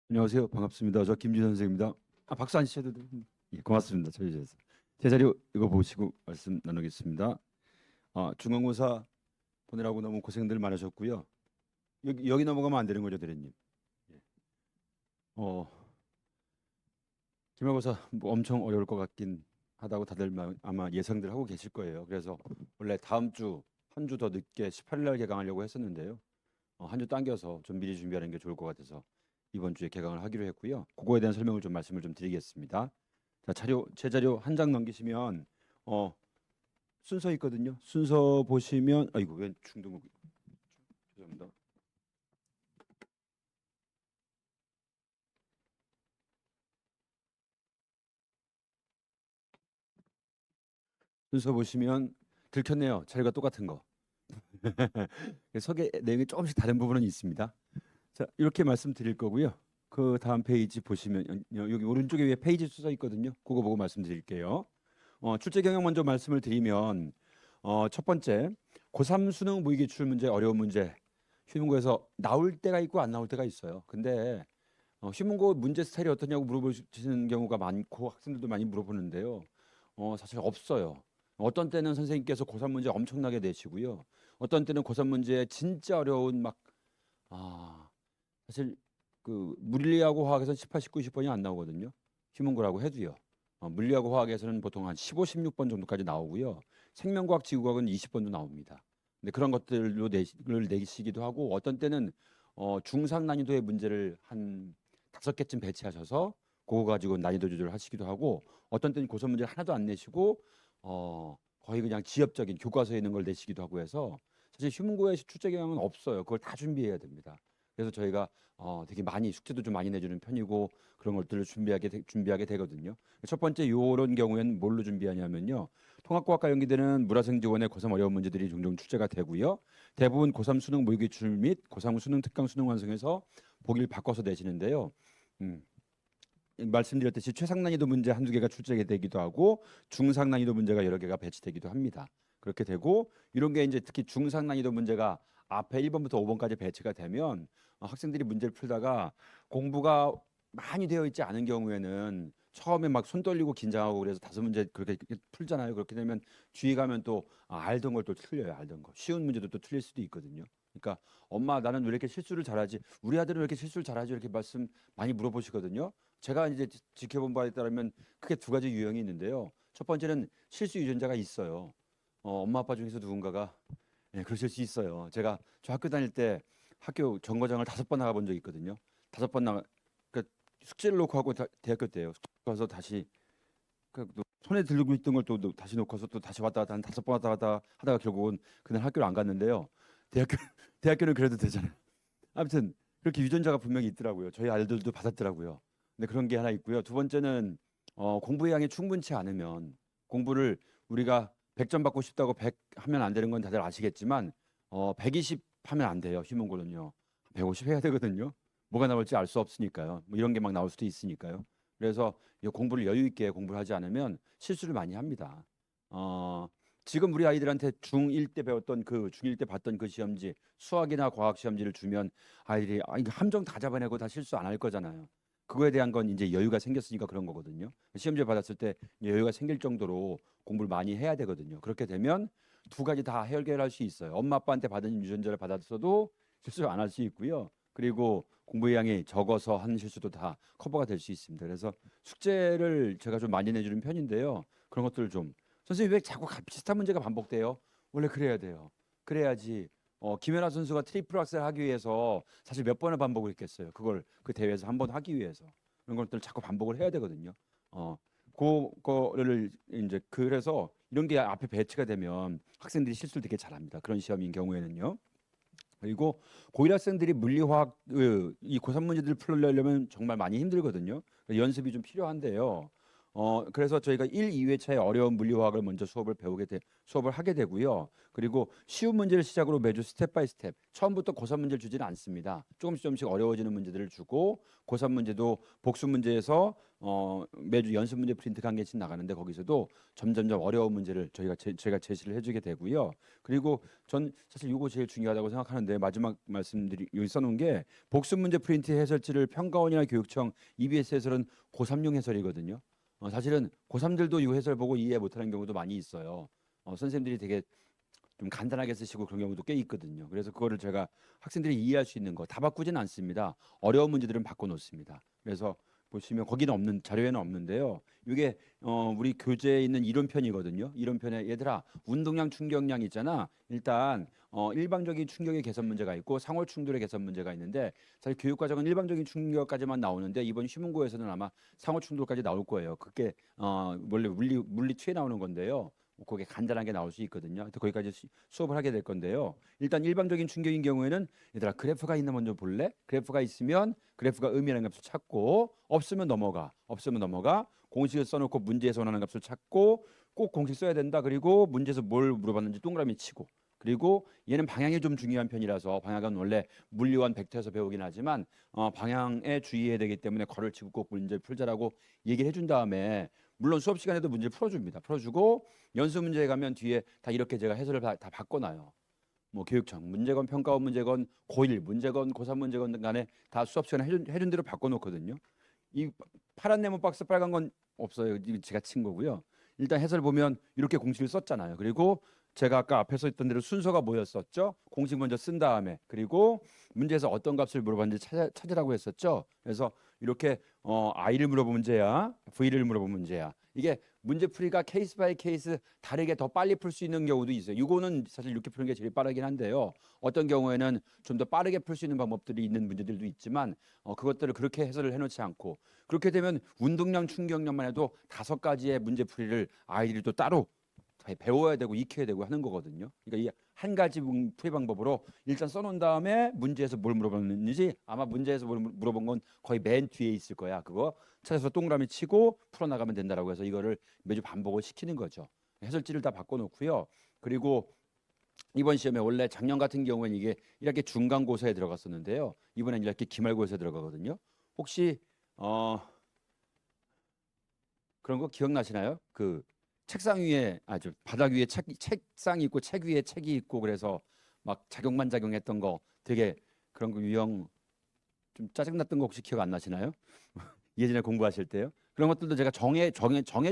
안녕하세요. 반갑습니다. 저 김준 선생입니다. 박수 안 치셔도 돼요. 예, 고맙습니다. 저희에서 제 자료 이거 보시고 말씀 나누겠습니다. 중간고사 보내라고 너무 고생들 많으셨고요. 여기 넘어가면 안 되는 거죠, 대리님. 예. 어, 기말고사 뭐 엄청 어려울 것 같긴 하다고 다들 아마 예상들 하고 계실 거예요. 그래서 원래 다음 주 한 주 더 늦게 18일 날 개강하려고 했었는데요. 한 주 당겨서 좀 미리 준비하는 게 좋을 것 같아서 이번 주에 개강을 하기로 했고요. 그거에 대한 설명을 좀 말씀을 좀 드리겠습니다. 자, 제 자료 한 장 넘기시면 어, 순서 있거든요. 순서 보시면 아이고 왜 중등부 죄송합니다. 순서 보시면 들켰네요. 자료가 똑같은 거. 소개 내용이 조금씩 다른 부분은 있습니다. 자, 이렇게 말씀드릴 거고요. 그 다음 페이지 보시면 여기 오른쪽에 위에 페이지 써 있거든요. 그거 보고 말씀드릴게요. 출제 경향 먼저 말씀을 드리면 첫 번째 고3 수능 무기기출 문제 어려운 문제 휴문고에서 나올 때가 있고 안 나올 때가 있어요. 근데 휴문고 문제 스타일이 어떠냐고 물어보시는 경우가 많고 학생들도 많이 물어보는데요. 사실 없어요. 어떤 때는 선생님께서 고3 문제 엄청나게 내시고요. 어떤 때는 고3 문제 진짜 어려운 아, 사실 그 물리하고 화학에서는 18, 19, 20번이 안 나오거든요. 휴문고라고 해도요. 물리하고 화학에서는 보통 한 15, 16번 정도까지 나오고요. 생명과학, 지구과학은 20번도 나옵니다. 근데 그런 것들로 를 내시기도 하고 어떤 때는 중상 난이도의 문제를 한 5개쯤 배치하셔서 그거 가지고 난이도 조절을 하시기도 하고 어떤 때는 고사 문제를 하나도 안 내시고 거의 그냥 지엽적인 교과서에 있는 걸 내시기도 하고 해서 사실 휴문고의 출제 경향은 없어요. 그걸 다 준비해야 됩니다. 그래서 저희가 되게 많이 숙제도 좀 많이 내주는 편이고 그런 것들을 준비하게 되거든요. 첫 번째 요런 경우에는 뭘로 준비하냐면요. 통합과학과 연계되는 물화생 지원의 고3 어려운 문제들이 종종 출제가 되고요. 대부분 고3 수능 모의기출 및 고3 수능 특강 수능 완성해서 보기를 바꿔서 내시는데요. 음, 말씀드렸듯이 최상 난이도 문제 한두 개가 출제가 되기도 하고 중상 난이도 문제가 여러 개가 배치되기도 합니다. 그렇게 되고 이런 게 이제 특히 중상 난이도 문제가 앞에 1번부터 5번까지 배치가 되면 학생들이 문제를 풀다가 공부가 많이 되어 있지 않은 경우에는 처음에 막 손 떨리고 긴장하고 그래서 5문제 그렇게 풀잖아요. 그렇게 되면 뒤에 가면 또 알던 걸 또 틀려요. 알던 거. 쉬운 문제도 또 틀릴 수도 있거든요. 그러니까 엄마 나는 왜 이렇게 실수를 잘하지? 우리 아들은 왜 이렇게 실수를 잘하지? 이렇게 말씀 많이 물어보시거든요. 제가 이제 지켜본 바에 따르면 크게 두 가지 유형이 있는데요. 첫 번째는 실수 유전자가 있어요. 엄마 아빠 중에서 누군가가 그러실 수 있어요. 저 학교 다닐 때 학교 정거장을 5번 나가본 적이 있거든요. 5번 그러니까 숙제를 놓고 하고 대학교 때요. 가서 다시 또 손에 들고 있던 걸 또 다시 놓고서 또 다시 왔다 갔다 한 5번 왔다 갔다 하다가 결국은 그날 학교를 안 갔는데요. 대학교 대학교는 그래도 되잖아요. 아무튼 그렇게 유전자가 분명히 있더라고요. 저희 아들들도 받았더라고요. 근데 그런 게 하나 있고요. 두 번째는 공부 의향이 충분치 않으면 공부를 우리가 100점 받고 싶다고 100 하면 안 되는 건 다들 아시겠지만 120 하면 안 돼요. 휴문고는요. 150 해야 되거든요. 뭐가 나올지 알 수 없으니까요. 뭐 이런 게 막 나올 수도 있으니까요. 그래서 이 공부를 여유 있게 공부를 하지 않으면 실수를 많이 합니다. 어, 지금 우리 아이들한테 중1 때 배웠던 그 중1 때 봤던 그 시험지 수학이나 과학 시험지를 주면 아이들이 이거 함정 다 잡아내고 다 실수 안 할 거잖아요. 그거에 대한 건 이제 여유가 생겼으니까 그런 거거든요. 시험지 받았을 때 여유가 생길 정도로 공부를 많이 해야 되거든요. 그렇게 되면 두 가지 다 해결할 수 있어요. 엄마 아빠한테 받은 유전자를 받았어도 실수 안 할 수 있고요. 그리고 공부 양이 적어서 한 실수도 다 커버가 될 수 있습니다. 그래서 숙제를 제가 좀 많이 내주는 편인데요. 그런 것들을 좀 선생님 왜 자꾸 비슷한 문제가 반복돼요? 원래 그래야 돼요. 그래야지 김연아 선수가 트리플 악셀 하기 위해서 사실 몇 번을 반복을 했겠어요. 그걸 그 대회에서 한 번 하기 위해서 그런 것들 자꾸 반복을 해야 되거든요. 그거를 이제 그래서 이런 게 앞에 배치가 되면 학생들이 실수를 되게 잘합니다. 그런 시험인 경우에는요. 그리고 고1 학생들이 물리화학 이 고3 문제들을 풀려면 정말 많이 힘들거든요. 연습이 좀 필요한데요. 그래서 저희가 1, 2회차에 어려운 물리화학을 먼저 수업을 수업을 하게 되고요. 그리고 쉬운 문제를 시작으로 매주 스텝 바이 스텝 처음부터 고3 문제를 주지는 않습니다. 조금씩 어려워지는 문제들을 주고 고3 문제도 복수 문제에서 매주 연습 문제 프린트가 한 개씩 나가는데 거기서도 점점점 어려운 문제를 제가 제시를 해주게 되고요. 그리고 전 사실 이거 제일 중요하다고 생각하는데 마지막 말씀드리 여기 써놓은 게 복수 문제 프린트 해설지를 평가원이나 교육청 EBS 해설은 고3용 해설이거든요. 사실은 고3들도 이 해설 보고 이해 못하는 경우도 많이 있어요. 선생님들이 되게 좀 간단하게 쓰시고 그런 경우도 꽤 있거든요. 그래서 그거를 제가 학생들이 이해할 수 있는 거 다 바꾸지는 않습니다. 어려운 문제들은 바꿔 놓습니다. 그래서 보시면 거기는 없는 자료에는 없는데요. 이게 우리 교재에 있는 이론편이거든요. 이론편에 얘들아 운동량 충격량 있잖아. 일단 일방적인 충격의 개선 문제가 있고 상호 충돌의 개선 문제가 있는데 사실 교육 과정은 일방적인 충격까지만 나오는데 이번 시문고에서는 아마 상호 충돌까지 나올 거예요. 그게 원래 물리2에 나오는 건데요. 그게 간단하게 나올 수 있거든요. 거기까지 수업을 하게 될 건데요. 일단 일반적인 충격인 경우에는 얘들아 그래프가 있나 먼저 볼래? 그래프가 있으면 그래프가 의미하는 값을 찾고 없으면 넘어가 공식을 써놓고 문제에서 원하는 값을 찾고 꼭 공식 써야 된다. 그리고 문제에서 뭘 물어봤는지 동그라미 치고 그리고 얘는 방향이 좀 중요한 편이라서 방향은 원래 물리원 벡터에서 배우긴 하지만 방향에 주의해야 되기 때문에 괄호를 치고 꼭 문제를 풀자라고 얘기를 해준 다음에 물론 수업 시간에도 문제를 풀어줍니다. 풀어주고 연수 문제에 가면 뒤에 다 이렇게 제가 해설을 다 바꿔놔요. 뭐 교육청 문제건 평가원 문제건 고1 문제건 고3 문제건 간에 다 수업 시간에 해준 대로 바꿔놓거든요. 이 파란 네모 박스 빨간 건 없어요. 이거 제가 친 거고요. 일단 해설 보면 이렇게 공식을 썼잖아요. 그리고 제가 아까 앞에서 했던 대로 순서가 뭐였었죠? 공식 먼저 쓴 다음에 그리고 문제에서 어떤 값을 물어봤는지 찾으라고 했었죠. 그래서 이렇게 I를 물어보면 문제야, V를 물어보면 문제야. 이게 문제 풀이가 케이스 바이 케이스 다르게 더 빨리 풀 수 있는 경우도 있어요. 이거는 사실 이렇게 푸는 게 제일 빠르긴 한데요. 어떤 경우에는 좀 더 빠르게 풀 수 있는 방법들이 있는 문제들도 있지만 그것들을 그렇게 해설을 해놓지 않고 그렇게 되면 운동량, 충격량만 해도 5가지의 문제 풀이를 아이들이 또 따로 배워야 되고 익혀야 되고 하는 거거든요. 그러니까 이 한 가지 풀이 방법으로 일단 써놓은 다음에 문제에서 뭘 물어봤는지 아마 문제에서 뭘 물어본 건 거의 맨 뒤에 있을 거야. 그거 찾아서 동그라미 치고 풀어나가면 된다라고 해서 이거를 매주 반복을 시키는 거죠. 해설지를 다 바꿔놓고요. 그리고 이번 시험에 원래 작년 같은 경우에는 이게 이렇게 중간고사에 들어갔었는데요. 이번엔 이렇게 기말고사에 들어가거든요. 혹시 그런 거 기억나시나요? 그 책상 위에 아주 바닥 위에 책상이 있고 책 위에 책이 있고 그래서 막 작용만 작용했던 거 되게 그런 거 유형 좀 짜증났던 거 혹시 기억 안 나시나요? 예전에 공부하실 때요. 그런 것들도 제가 정해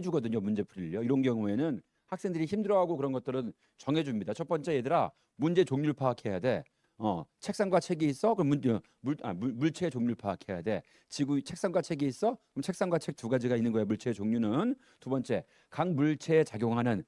주거든요. 문제 풀이를요. 이런 경우에는 학생들이 힘들어하고 그런 것들은 정해 줍니다. 첫 번째 얘들아 문제 종류를 파악해야 돼. 책상과 책이 있어? 그럼 물체의 종류를 파악해야 돼. 지구 책상과 책이 있어? 그럼 책상과 책 2가지가 있는 거야. 물체의 종류는. 두 번째, 각 물체에 작용하는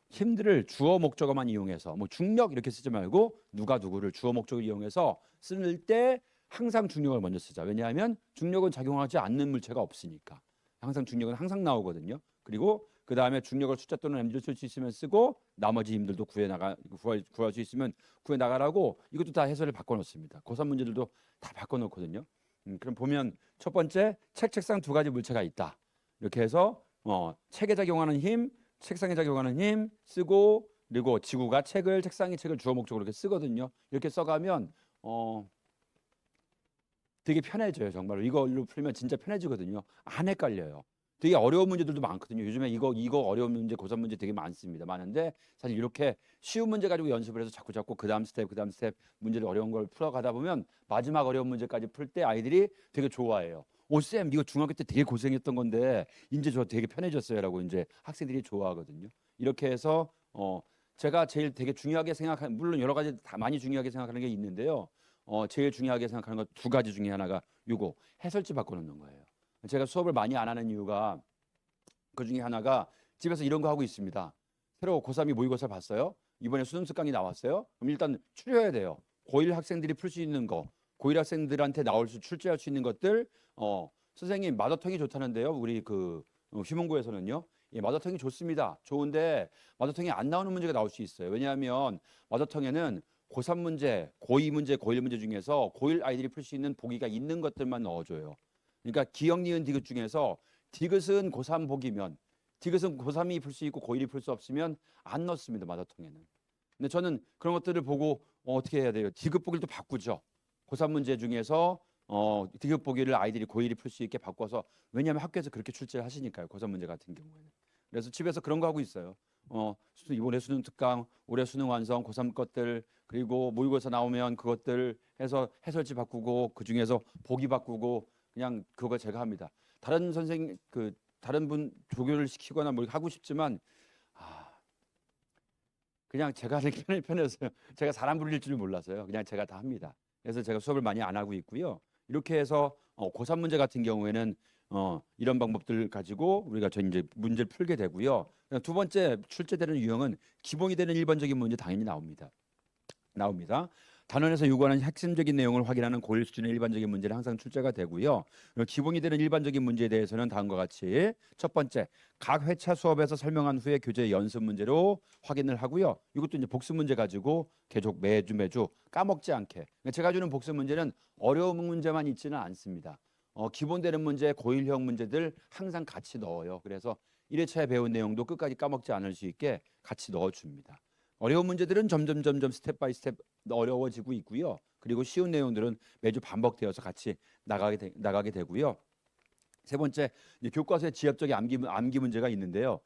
힘들을 주어 목적어만 이용해서 뭐 중력 이렇게 쓰지 말고 누가 누구를 주어 목적을 이용해서 쓸 때 항상 중력을 먼저 쓰자. 왜냐하면 중력은 작용하지 않는 물체가 없으니까. 항상 중력은 항상 나오거든요. 그리고 그 다음에 중력을 숫자 또는 m를 쓸 수 있으면 쓰고 나머지 힘들도 구할 수 있으면 구해 나가라고 이것도 다 해설을 바꿔놓습니다. 고3 문제들도 다 바꿔놓거든요. 그럼 보면 첫 번째 책상 2가지 물체가 있다. 이렇게 해서 책에 작용하는 힘, 책상에 작용하는 힘 쓰고 그리고 지구가 책을 책상이 책을 주어 목적으로 이렇게 쓰거든요. 이렇게 써가면 되게 편해져요. 정말로 이걸로 풀면 진짜 편해지거든요. 안 헷갈려요. 되게 어려운 문제들도 많거든요. 요즘에 이거 어려운 문제, 고3 문제 되게 많습니다. 많은데 사실 이렇게 쉬운 문제 가지고 연습을 해서 자꾸 그다음 스텝 문제를 어려운 걸 풀어가다 보면 마지막 어려운 문제까지 풀 때 아이들이 되게 좋아해요. 오, 쌤, 이거 중학교 때 되게 고생했던 건데 이제 저 되게 편해졌어요라고 이제 학생들이 좋아하거든요. 이렇게 해서 제가 제일 되게 중요하게 생각하는 물론 여러 가지 다 많이 중요하게 생각하는 게 있는데요. 제일 중요하게 생각하는 것 2가지 중에 하나가 요거 해설지 바꿔놓는 거예요. 제가 수업을 많이 안 하는 이유가 그 중에 하나가 집에서 이런 거 하고 있습니다. 새로 고3이 모의고사 봤어요? 이번에 수능 특강이 나왔어요? 그럼 일단 추려야 돼요. 고1 학생들이 풀 수 있는 거, 고1 학생들한테 출제할 수 있는 것들, 선생님 마더텅이 좋다는데요. 우리 그 휴문고에서는요. 예, 마더텅이 좋습니다. 좋은데 마더텅이 안 나오는 문제가 나올 수 있어요. 왜냐하면 마더텅에는 고3 문제, 고2 문제, 고1 문제 중에서 고1 아이들이 풀 수 있는 보기가 있는 것들만 넣어줘요. 그러니까 기역, 니은, 디귿 중에서 디귿은 고3 보기면 디귿은 고3이 풀 수 있고 고1이 풀 수 없으면 안 넣습니다. 마더통에는. 근데 저는 그런 것들을 보고 어떻게 해야 돼요? 디귿 보기를 또 바꾸죠. 고3 문제 중에서 디귿 보기를 아이들이 고1이 풀 수 있게 바꿔서, 왜냐하면 학교에서 그렇게 출제를 하시니까요. 고3 문제 같은 경우에는. 그래서 집에서 그런 거 하고 있어요. 이번에 수능 특강, 올해 수능 완성, 고3 것들, 그리고 모의고사 나오면 그것들 해서 해설지 바꾸고 그 중에서 보기 바꾸고 그냥 그거 제가 합니다. 다른 선생 다른 분 조교를 시키거나 뭘 하고 싶지만 그냥 제가 하는 게 편해서요. 제가 사람 부릴 줄 몰라서요. 그냥 제가 다 합니다. 그래서 제가 수업을 많이 안 하고 있고요. 이렇게 해서 고3 문제 같은 경우에는 이런 방법들 가지고 우리가 저 이제 문제를 풀게 되고요. 두 번째 출제되는 유형은 기본이 되는 일반적인 문제 당연히 나옵니다. 단원에서 요구하는 핵심적인 내용을 확인하는 고1 수준의 일반적인 문제는 항상 출제가 되고요. 기본이 되는 일반적인 문제에 대해서는 다음과 같이 첫 번째, 각 회차 수업에서 설명한 후에 교재 연습 문제로 확인을 하고요. 이것도 이제 복습 문제 가지고 계속 매주 까먹지 않게. 제가 주는 복습 문제는 어려운 문제만 있지는 않습니다. 기본 되는 문제, 고1형 문제들 항상 같이 넣어요. 그래서 1회차에 배운 내용도 끝까지 까먹지 않을 수 있게 같이 넣어줍니다. 어려운 문제들은 점점 스텝 바이 스텝 어려워지고 있고요. 그리고 쉬운 내용들은 매주 반복되어서 같이 나가게 되고요. 세 번째, 이제 교과서에 지엽적인 암기 문제가 있는데요.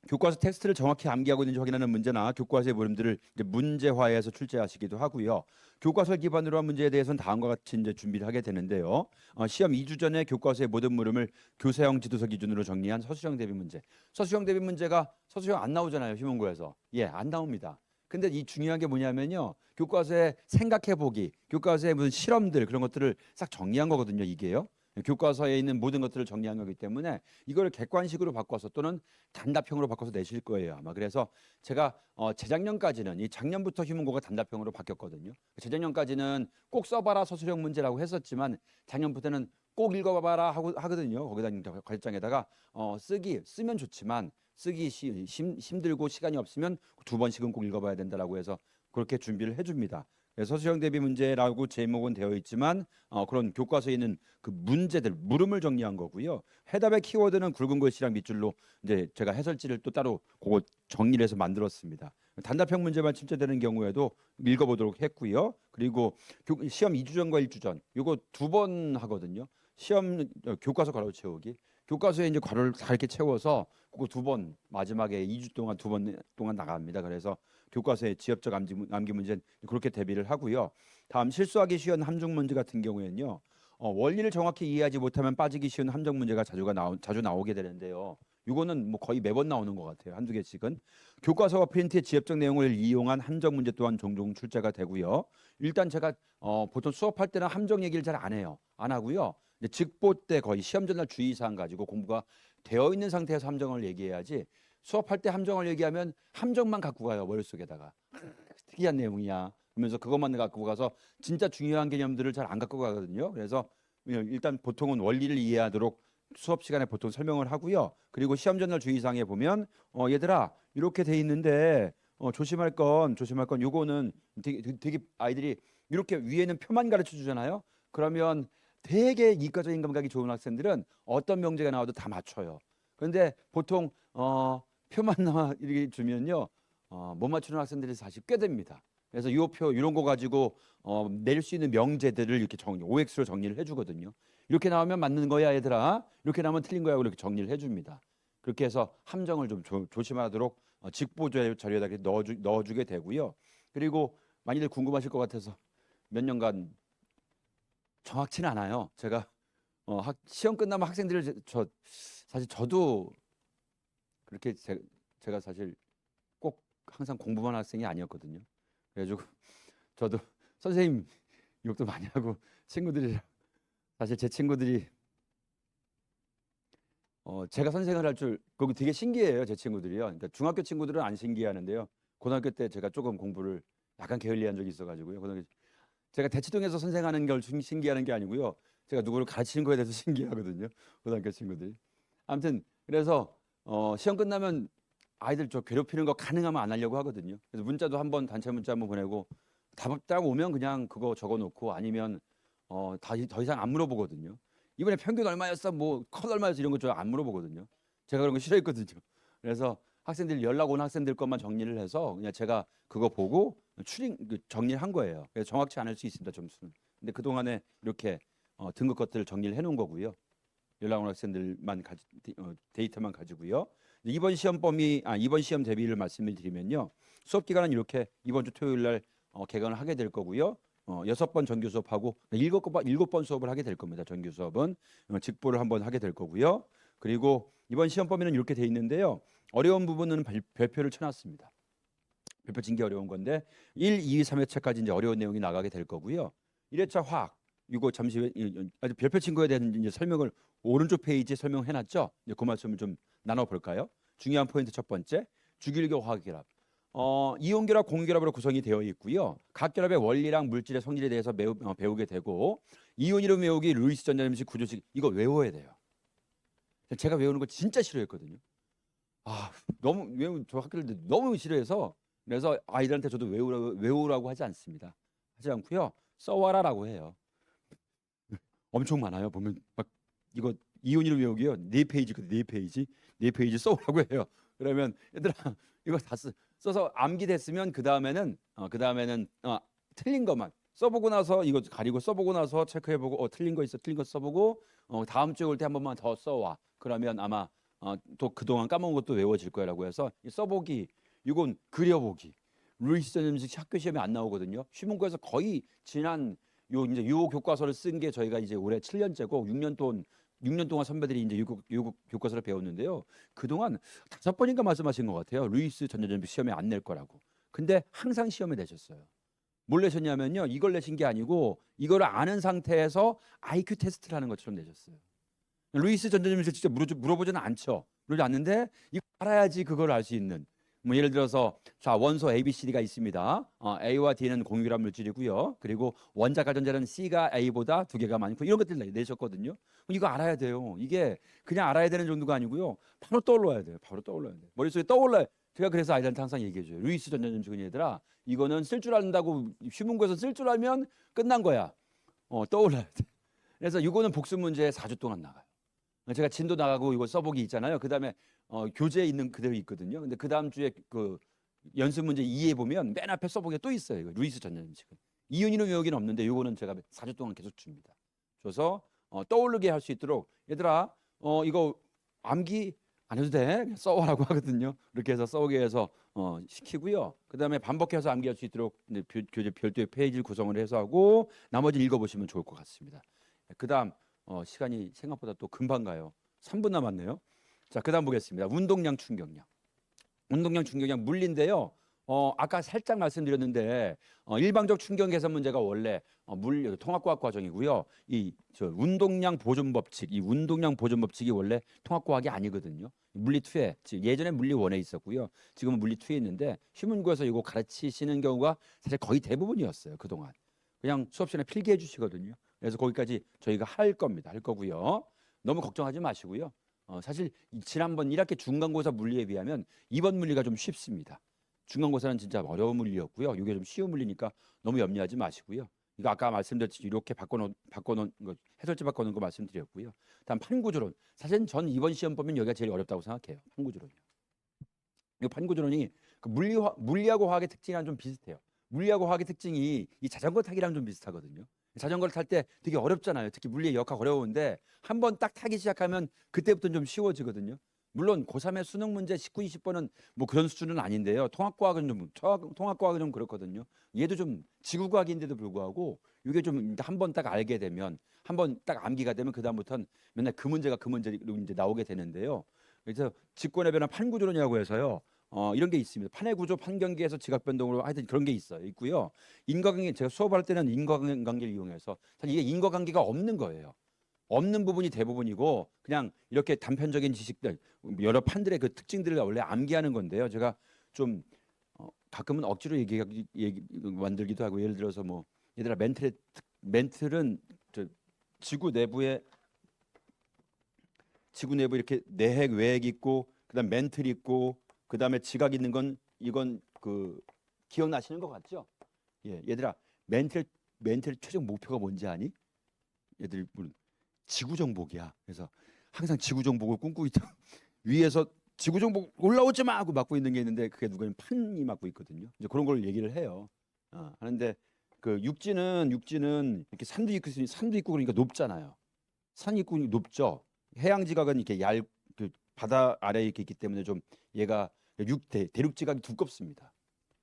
교과서 텍스트를 정확히 암기하고 있는지 확인하는 문제나 교과서의 물음들을 이제 문제화해서 출제하시기도 하고요. 교과서를 기반으로 한 문제에 대해서는 다음과 같이 이제 준비를 하게 되는데요. 시험 2주 전에 교과서의 모든 물음을 교사형 지도서 기준으로 정리한 서술형 대비 문제. 서술형 대비 문제가 서술형 안 나오잖아요. 희문고에서. 예, 안 나옵니다. 근데 이 중요한 게 뭐냐면요. 교과서에 생각해 보기, 교과서에 무슨 실험들 그런 것들을 싹 정리한 거거든요. 이게요. 교과서에 있는 모든 것들을 정리한 거기 때문에 이걸 객관식으로 바꿔서 또는 단답형으로 바꿔서 내실 거예요 아마. 그래서 제가 재작년까지는 이 작년부터 휴문고가 단답형으로 바뀌었거든요. 재작년까지는 꼭 써봐라 서술형 문제라고 했었지만 작년부터는 꼭 읽어봐라 하거든요. 거기다 과제장에다가 쓰면 좋지만 쓰기 힘들고 시간이 없으면 2번씩은 꼭 읽어봐야 된다라고 해서 그렇게 준비를 해줍니다. 서술형 대비 문제라고 제목은 되어 있지만 그런 교과서에 있는 그 문제들 물음을 정리한 거고요. 해답의 키워드는 굵은 글씨랑 밑줄로 이제 제가 해설지를 또 따로 그거 정리를 해서 만들었습니다. 단답형 문제만 출제되는 경우에도 읽어보도록 했고요. 그리고 시험 2주 전과 1주 전 이거 2번 하거든요. 시험 교과서 괄호 채우기. 교과서에 이제 괄호를 다 이렇게 채워서 그거 2번 마지막에 2주 동안 2번 동안 나갑니다. 그래서 교과서의 지엽적 암기 문제는 그렇게 대비를 하고요. 다음 실수하기 쉬운 함정 문제 같은 경우에는요. 원리를 정확히 이해하지 못하면 빠지기 쉬운 함정 문제가 자주 나오게 되는데요. 이거는 뭐 거의 매번 나오는 것 같아요. 한두 개씩은. 교과서와 프린트의 지엽적 내용을 이용한 함정 문제 또한 종종 출제가 되고요. 일단 제가 보통 수업할 때는 함정 얘기를 잘 안 해요. 안 하고요. 이제 직보 때 거의 시험 전날 주의사항 가지고 공부가 되어 있는 상태에서 함정을 얘기해야지, 수업할 때 함정을 얘기하면 함정만 갖고 가요. 머릿속에다가. 특이한 내용이야 그러면서 그것만 갖고 가서 진짜 중요한 개념들을 잘 안 갖고 가거든요. 그래서 일단 보통은 원리를 이해하도록 수업 시간에 보통 설명을 하고요. 그리고 시험 전날 주의사항에 보면 얘들아 이렇게 돼 있는데 조심할 건 요거는 되게 아이들이 이렇게 위에는 표만 가르쳐 주잖아요. 그러면 되게 이과적인 감각이 좋은 학생들은 어떤 명제가 나와도 다 맞춰요. 그런데 보통 표만 나와 이렇게 주면요 못 맞추는 학생들이 사실 꽤 됩니다. 그래서 이 표 이런 거 가지고 낼 수 있는 명제들을 이렇게 OX로 정리를 해주거든요. 이렇게 나오면 맞는 거야 얘들아, 이렇게 나오면 틀린 거야, 이렇게 정리를 해줍니다. 그렇게 해서 함정을 좀 조심하도록 직보 자료에다 넣어주게 되고요. 그리고 많이들 궁금하실 것 같아서 몇 년간 정확치는 않아요. 제가 시험 끝나면 학생들을 사실 저도 그렇게 제가 사실 꼭 항상 공부만 학생이 아니었거든요. 그래가지고 저도 선생님 욕도 많이 하고 친구들이랑, 사실 제 친구들이 제가 선생을 할 줄 거기 되게 신기해요. 제 친구들이요. 그러니까 중학교 친구들은 안 신기해하는데요. 고등학교 때 제가 조금 공부를 약간 게을리한 적이 있어가지고요. 제가 대치동에서 선생하는 걸 신기하는 게 아니고요. 제가 누구를 가르치는 거에 대해서 신기하거든요. 고등학교 친구들이. 아무튼 그래서 시험 끝나면 아이들 저 괴롭히는 거 가능하면 안 하려고 하거든요. 그래서 문자도 한번 단체 문자 한번 보내고 답 오면 그냥 그거 적어놓고 아니면 더 이상 안 물어보거든요. 이번에 평균 얼마였어? 뭐 컷 얼마였어? 이런 거 저 안 물어보거든요. 제가 그런 거 싫어했거든요. 그래서 학생들 연락 온 학생들 것만 정리를 해서 그냥 제가 그거 보고 정리를 한 거예요. 그래서 정확치 않을 수 있습니다, 점수는. 근데 그 동안에 이렇게 등급 것들을 정리를 해놓은 거고요. 연락 온 학생들만 데이터만 가지고요. 이번 시험 대비를 말씀을 드리면요. 수업 기간은 이렇게 이번 주 토요일 날 개강을 하게 될 거고요. 6번 정규 수업하고 7번 수업을 하게 될 겁니다. 정규 수업은 직보를 한번 하게 될 거고요. 그리고 이번 시험 범위는 이렇게 돼 있는데요. 어려운 부분은 별표를 쳐놨습니다. 별표 친 게 어려운 건데 1, 2, 3회차까지 이제 어려운 내용이 나가게 될 거고요. 1회차 화학 이거 잠시 아주 별표 친 거에 대한 이제 설명을 오른쪽 페이지에 설명해 놨죠. 이제 그 말씀을 좀 나눠 볼까요? 중요한 포인트 첫 번째, 주기율교 화학결합. 이온결합, 공유결합으로 구성이 되어 있고요. 각 결합의 원리랑 물질의 성질에 대해서 배우게 되고 이온 이름 외우기, 루이스 전자점식 구조식 이거 외워야 돼요. 제가 외우는 거 진짜 싫어했거든요. 너무 저 학교를 너무 싫어해서 그래서 아이들한테 저도 외우라고 하지 않습니다. 하지 않고요. 써와라라고 해요. 엄청 많아요. 보면 막 이거 이온이를 외우기요. 4페이지 써오라고 해요. 그러면 얘들아 이거 다 써서 암기됐으면 그 다음에는 틀린 것만 써보고 나서 이거 가리고 써보고 나서 체크해보고 틀린 거 써보고 다음 주에 올 때 한 번만 더 써와. 그러면 아마 또 그동안 까먹은 것도 외워질 거라고 해서 써보기 이건 그려보기 루이스 전자점식 학교 시험에 안 나오거든요. 시문고에서 거의 지난 이제 유호 교과서를 쓴 게 저희가 이제 올해 7년째고 6년 동안 선배들이 이제 유호 교과서를 배웠는데요. 그동안 5번인가 말씀하신 것 같아요. 루이스 전자점식 시험에 안 낼 거라고. 근데 항상 시험에 내셨어요. 뭘 내셨냐면요. 이걸 내신 게 아니고 이걸 아는 상태에서 IQ 테스트를 하는 것처럼 내셨어요. 루이스 전자점식을 직접 물어보지는 않죠. 그러지 않는데 이거 알아야지 그걸 알 수 있는. 뭐 예를 들어서 자 원소 A, B, C, D가 있습니다. A와 D는 공유결합 물질이고요. 그리고 원자 가전자는 C가 A보다 2개가 많고 이런 것들 내셨거든요. 이거 알아야 돼요. 이게 그냥 알아야 되는 정도가 아니고요. 바로 떠올라야 돼요. 바로 떠올라야 돼요. 머릿속에 떠올라요. 제가 그래서 아이들한테 항상 얘기해줘요. 루이스 전자점식은 얘들아 이거는 쓸 줄 안다고 시문고에서 쓸 줄 알면 끝난 거야. 떠올라야 돼. 그래서 이거는 복습 문제 4주 동안 나가요. 제가 진도 나가고 이거 써보기 있잖아요. 그다음에 교재에 있는 그대로 있거든요. 근데 그 다음 주에 그 연습 문제 2에 보면 맨 앞에 써보기가 또 있어요. 이거 루이스 전자점식은 이윤이는 외우기는 없는데 이거는 제가 4주 동안 계속 줍니다. 줘서 떠오르게 할 수 있도록 얘들아 이거 암기 안 해도 돼. 그냥 써와라고 하거든요. 이렇게 해서 써오게 해서 시키고요. 그다음에 반복해서 암기할 수 있도록 이제 교재 별도의 페이지를 구성을 해서 하고 나머지 읽어보시면 좋을 것 같습니다. 그다음 시간이 생각보다 또 금방 가요. 3분 남았네요. 자, 그다음 보겠습니다. 운동량 충격량. 운동량 충격량 물리인데요. 아까 살짝 말씀드렸는데 일방적 충격 계산 문제가 원래 물리 통합과학 과정이고요. 운동량 보존 법칙, 이 운동량 보존 법칙이 원래 통합과학이 아니거든요. 물리 2에 예전에 물리 1에 있었고요. 지금은 물리 2에 있는데 시문고에서 이거 가르치시는 경우가 사실 거의 대부분이었어요. 그동안 그냥 수업 시간에 필기해 주시거든요. 그래서 거기까지 저희가 할 겁니다. 할 거고요. 너무 걱정하지 마시고요. 사실 지난번 1학기 중간고사 물리에 비하면 이번 물리가 좀 쉽습니다. 중간고사는 진짜 어려운 물리였고요. 이게 좀 쉬운 물리니까 너무 염려하지 마시고요. 이거 아까 말씀드렸듯이 이렇게 바꿔놓은 거 해설지 바꿔놓은 거 말씀드렸고요. 다음 판구조론. 사실 전 이번 시험 보면 여기가 제일 어렵다고 생각해요. 판구조론이요. 이 판구조론이 그 물리하고 화학의 특징이랑 좀 비슷해요. 물리하고 화학의 특징이 이 자전거 타기랑 좀 비슷하거든요. 자전거를 탈 때 되게 어렵잖아요. 특히 물리의 역학 어려운데 한번 딱 타기 시작하면 그때부터는 좀 쉬워지거든요. 물론 고3의 수능 문제 19, 20번은 뭐 그런 수준은 아닌데요. 통합과학은 좀 그렇거든요. 얘도 좀 지구과학인데도 불구하고 이게 좀 한번 딱 알게 되면 한번 딱 암기가 되면 그다음부터는 맨날 그 문제로 이제 나오게 되는데요. 그래서 직권의 변화 판구조론이라고 해서요. 이런 게 있습니다. 판의 구조, 판경계에서 지각 변동으로 하여튼 그런 게 있고요. 인과관계 제가 수업할 때는 인과관계를 이용해서 사실 이게 인과관계가 없는 거예요. 없는 부분이 대부분이고 그냥 이렇게 단편적인 지식들 여러 판들의 그 특징들을 원래 암기하는 건데요. 제가 좀 가끔은 억지로 만들기도 하고 예를 들어서 뭐 얘들아 멘틀은 지구 내부 이렇게 내핵 외핵 있고 그다음 멘틀 있고 그다음에 지각 있는 건 이건 그 기억나시는 것 같죠? 예, 얘들아 멘틀 최종 목표가 뭔지 아니? 얘들 지구 정복이야. 그래서 항상 지구 정복을 꿈꾸고 있다. 위에서 지구 정복 올라오지 마 하고 막고 있는 게 있는데 그게 누구냐면 판이 막고 있거든요. 이제 그런 걸 얘기를 해요. 하는데 그 육지는 이렇게 산도 있고 그러니까 높잖아요. 산이 있고 높죠. 해양 지각은 이렇게 그 바다 아래에 이렇게 있기 때문에 좀 얘가 대륙 지각이 두껍습니다.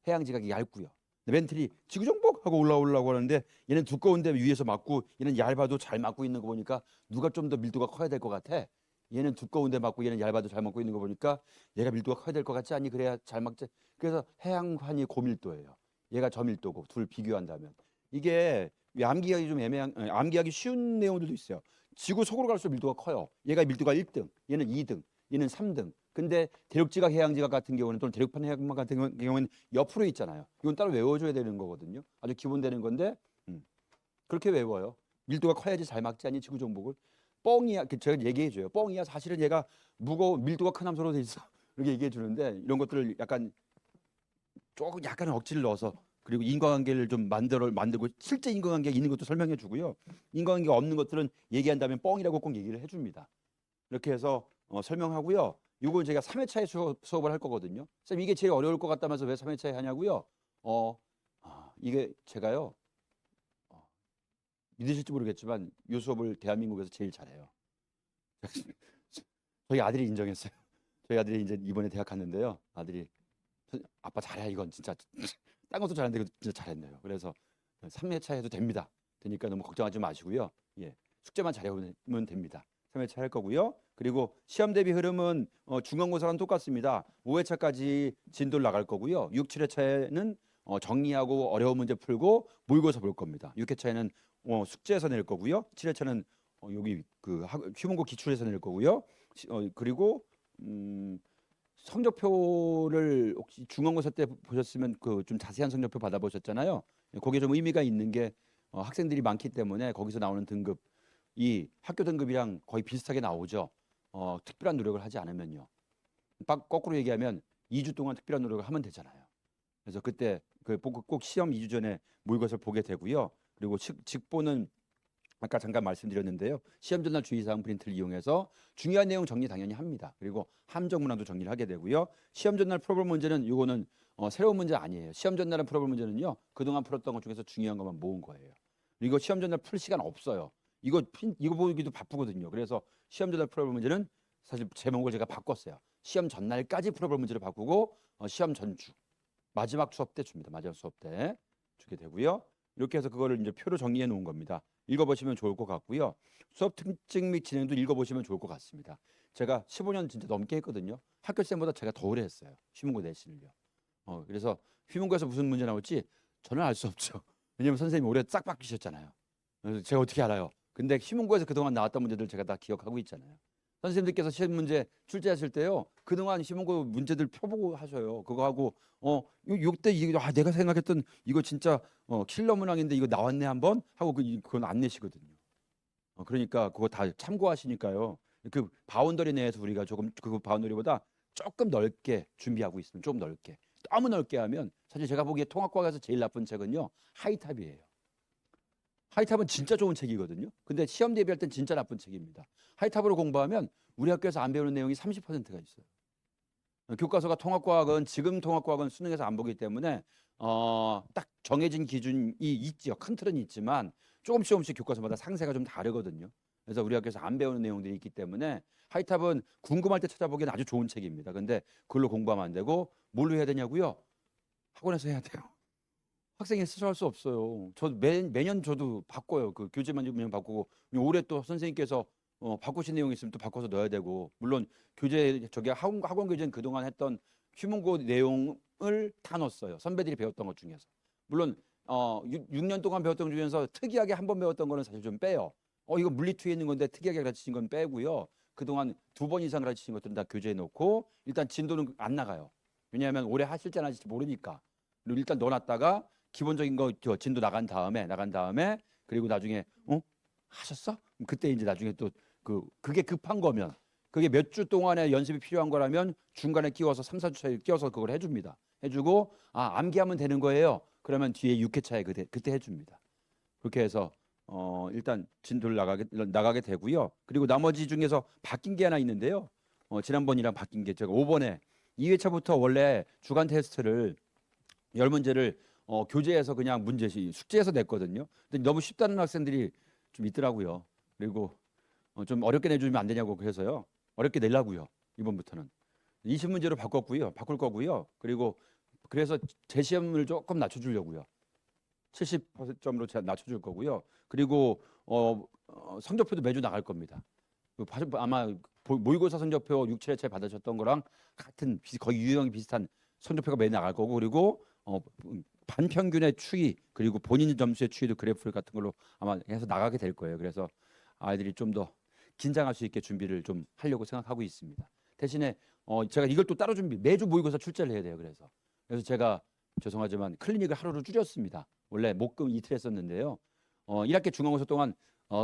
해양 지각이 얇고요. 멘틀이 지구 정복하고 올라오려고 하는데 얘는 두꺼운데 위에서 맞고 얘는 얇아도 잘 맞고 있는 거 보니까 누가 좀 더 밀도가 커야 될 것 같아. 얘는 두꺼운데 맞고 얘는 얇아도 잘 맞고 있는 거 보니까 얘가 밀도가 커야 될 것 같지 않니? 그래야 잘 맞지. 그래서 해양환이 고밀도예요. 얘가 저밀도고 둘 비교한다면 이게 암기하기 좀 애매한 암기하기 쉬운 내용들도 있어요. 지구 속으로 갈수록 밀도가 커요. 얘가 밀도가 1등, 얘는 2등, 얘는 3등. 근데 대륙지각, 해양지각 같은 경우는 또는 대륙판 해양만 같은 경우는 옆으로 있잖아요. 이건 따로 외워줘야 되는 거거든요. 아주 기본되는 건데 그렇게 외워요. 밀도가 커야지 잘 막지 않니 지구 정복을. 뻥이야. 제가 얘기해줘요. 뻥이야. 사실은 얘가 무거워 밀도가 큰 함수로 돼 있어. 이렇게 얘기해 주는데 이런 것들을 약간 조금 약간 억지를 넣어서 그리고 인과관계를 좀 만들고 실제 인과관계가 있는 것도 설명해 주고요. 인과관계가 없는 것들은 얘기한다면 뻥이라고 꼭 얘기를 해줍니다. 이렇게 해서 설명하고요. 이걸 제가 3회차에 수업을 할 거거든요. 쌤 이게 제일 어려울 것 같다면서 왜 3회차에 하냐고요? 이게 제가요. 믿으실지 모르겠지만 이 수업을 대한민국에서 제일 잘해요. 저희 아들이 인정했어요. 저희 아들이 이제 이번에 대학 갔는데요. 아들이 아빠 잘해 이건 진짜 딴 것도 잘하는데 이거 진짜 잘했네요. 그래서 3회차 해도 됩니다. 되니까 너무 걱정하지 마시고요. 예, 숙제만 잘해오면 됩니다. 3회차 할 거고요. 그리고 시험 대비 흐름은 중간고사랑 똑같습니다. 5회차까지 진도를 나갈 거고요. 6, 7회차에는 정리하고 어려운 문제 풀고 모의고사 볼 겁니다. 6회차에는 숙제에서 낼 거고요. 7회차는 여기 그 휴문고 기출에서 낼 거고요. 그리고 성적표를 혹시 중간고사 때 보셨으면 그 좀 자세한 성적표 받아보셨잖아요. 거기에 좀 의미가 있는 게 학생들이 많기 때문에 거기서 나오는 등급이 학교 등급이랑 거의 비슷하게 나오죠. 특별한 노력을 하지 않으면요. 거꾸로 얘기하면 2주 동안 특별한 노력을 하면 되잖아요. 그래서 그때 꼭 시험 2주 전에 모의고사를 보게 되고요. 그리고 직보는 아까 잠깐 말씀드렸는데요. 시험 전날 주의사항 프린트를 이용해서 중요한 내용 정리 당연히 합니다. 그리고 함정 문항도 정리를 하게 되고요. 시험 전날 풀어볼 문제는 이거는 새로운 문제 아니에요. 시험 전날에 풀어볼 문제는요. 그동안 풀었던 것 중에서 중요한 것만 모은 거예요. 이거 시험 전날 풀 시간 없어요. 이거 보기도 바쁘거든요. 그래서 시험 전날 풀어볼 문제는 사실 제목을 제가 바꿨어요. 시험 전날까지 풀어볼 문제를 바꾸고 시험 전주 마지막 수업 때 줍니다. 마지막 수업 때 주게 되고요. 이렇게 해서 그거를 이제 표로 정리해 놓은 겁니다. 읽어보시면 좋을 것 같고요. 수업 특징 및 진행도 읽어보시면 좋을 것 같습니다. 제가 15년 진짜 넘게 했거든요. 학교쌤보다 제가 더 오래 했어요. 휘문고 내신을요. 그래서 휘문고에서 무슨 문제 나올지 저는 알 수 없죠. 왜냐면 선생님이 올해 싹 바뀌셨잖아요. 그래서 제가 어떻게 알아요? 근데 휘문고에서 그동안 나왔던 문제들 제가 다 기억하고 있잖아요. 선생님들께서 시험 문제 출제하실 때요. 그동안 휘문고 문제들 펴보고 하셔요. 그거 하고 요때 내가 생각했던 이거 진짜 킬러 문항인데 이거 나왔네 한번 하고 그건 안 내시거든요. 그러니까 그거 다 참고하시니까요. 그 바운더리 내에서 우리가 조금 그 바운더리보다 조금 넓게 준비하고 있으면 좀 넓게 너무 넓게 하면 사실 제가 보기에 통합과학에서 제일 나쁜 책은요 하이탑이에요. 하이탑은 진짜 좋은 책이거든요. 근데 시험 대비할 땐 진짜 나쁜 책입니다. 하이탑으로 공부하면 우리 학교에서 안 배우는 내용이 30%가 있어요. 교과서가 통합과학은 지금 통합과학은 수능에서 안 보기 때문에 딱 정해진 기준이 있지요. 큰 틀은 있지만 조금씩 교과서마다 상세가 좀 다르거든요. 그래서 우리 학교에서 안 배우는 내용들이 있기 때문에 하이탑은 궁금할 때 찾아보기엔 아주 좋은 책입니다. 근데 그걸로 공부하면 안 되고 뭘로 해야 되냐고요? 학원에서 해야 돼요. 학생이 스스로 할 수 없어요. 저 매년 저도 바꿔요. 그 교재만 좀 바꾸고 올해 또 선생님께서 바꾸신 내용이 있으면 또 바꿔서 넣어야 되고 물론 교재 저기 학원 교재는 그동안 했던 휴문고 내용을 다 넣었어요. 선배들이 배웠던 것 중에서 물론 6년 동안 배웠던 것 중에서 특이하게 한 번 배웠던 거는 사실 좀 빼요. 이거 물리투에 있는 건데 특이하게 가르치신 건 빼고요. 그동안 2번 이상 가르치신 것들은 다 교재에 넣고 일단 진도는 안 나가요. 왜냐하면 올해 하실지 안 하실지 모르니까. 그리고 일단 넣어놨다가 기본적인 거 진도 나간 다음에 그리고 나중에 하셨어? 그때 이제 나중에 또 그게 급한 거면 그게 몇 주 동안의 연습이 필요한 거라면 중간에 끼워서 3, 4주 차에 끼워서 그걸 해줍니다. 해주고 암기하면 되는 거예요. 그러면 뒤에 6회차에 그때 해줍니다. 그렇게 해서 일단 진도를 나가게 되고요. 그리고 나머지 중에서 바뀐 게 하나 있는데요. 지난번이랑 바뀐 게 제가 5번에 2회차부터 원래 주간 테스트를 10문제를 교재에서 그냥 문제시 숙제에서 냈거든요. 근데 너무 쉽다는 학생들이 좀 있더라고요. 그리고 좀 어렵게 내주면 안 되냐고 그래서요. 어렵게 내려고요. 이번부터는 20문제로 바꿀 거고요. 그리고 그래서 제 시험을 조금 낮춰주려고요. 70점으로 낮춰줄 거고요. 그리고 성적표도 매주 나갈 겁니다. 아마 모의고사 성적표 6, 7회차에 받으셨던 거랑 같은 거의 유형이 비슷한 성적표가 매주 나갈 거고, 그리고 반평균의 추이, 그리고 본인 점수의 추이도 그래프 같은 걸로 아마 해서 나가게 될 거예요. 그래서 아이들이 좀 더 긴장할 수 있게 준비를 좀 하려고 생각하고 있습니다. 대신에 제가 이걸 또 따로 매주 모의고사 출제를 해야 돼요. 그래서 제가 죄송하지만 클리닉을 하루로 줄였습니다. 원래 목금 이틀 했었는데요. 1학기 중간고사 동안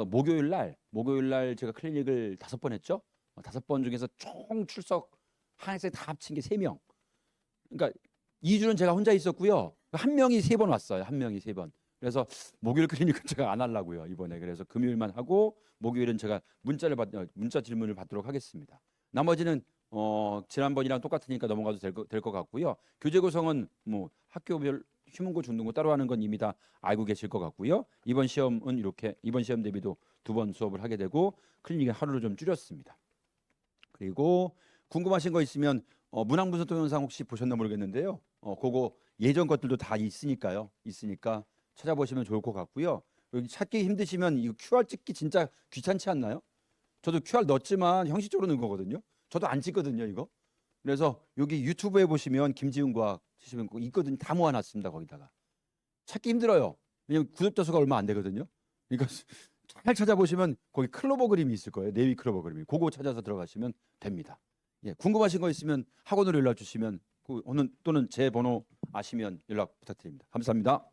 목요일 날 제가 클리닉을 5번 했죠. 5번 중에서 총 출석 한 학생 다 합친 게 3명. 그러니까 2주는 제가 혼자 있었고요. 한 명이 3번 왔어요. 한 명이 3번. 그래서 목요일 클리닉은 제가 안 하려고요, 이번에. 그래서 금요일만 하고 목요일은 제가 문자 질문을 받도록 하겠습니다. 나머지는 지난번이랑 똑같으니까 넘어가도 될 것 같고요. 교재 구성은 뭐 학교별 휴문고, 중등고 따로 하는 건 이미 다 알고 계실 것 같고요. 이번 시험 대비도 2번 수업을 하게 되고 클리닉을 하루를 좀 줄였습니다. 그리고 궁금하신 거 있으면 문항분석 동영상 혹시 보셨나 모르겠는데요. 그거 예전 것들도 다 있으니까 찾아보시면 좋을 것 같고요. 여기 찾기 힘드시면 이거 QR 찍기 진짜 귀찮지 않나요? 저도 QR 넣었지만 형식적으로 넣은 거거든요. 저도 안 찍거든요, 이거. 그래서 여기 유튜브에 보시면 김지훈 과학 치시면 있거든요. 다 모아놨습니다, 거기다가. 찾기 힘들어요. 왜냐면 구독자 수가 얼마 안 되거든요. 그러니까 잘 찾아보시면 거기 클로버 그림이 있을 거예요. 네위 클로버 그림이. 그거 찾아서 들어가시면 됩니다. 예, 궁금하신 거 있으면 학원으로 연락 주시면 또는 제 번호 아시면 연락 부탁드립니다. 감사합니다.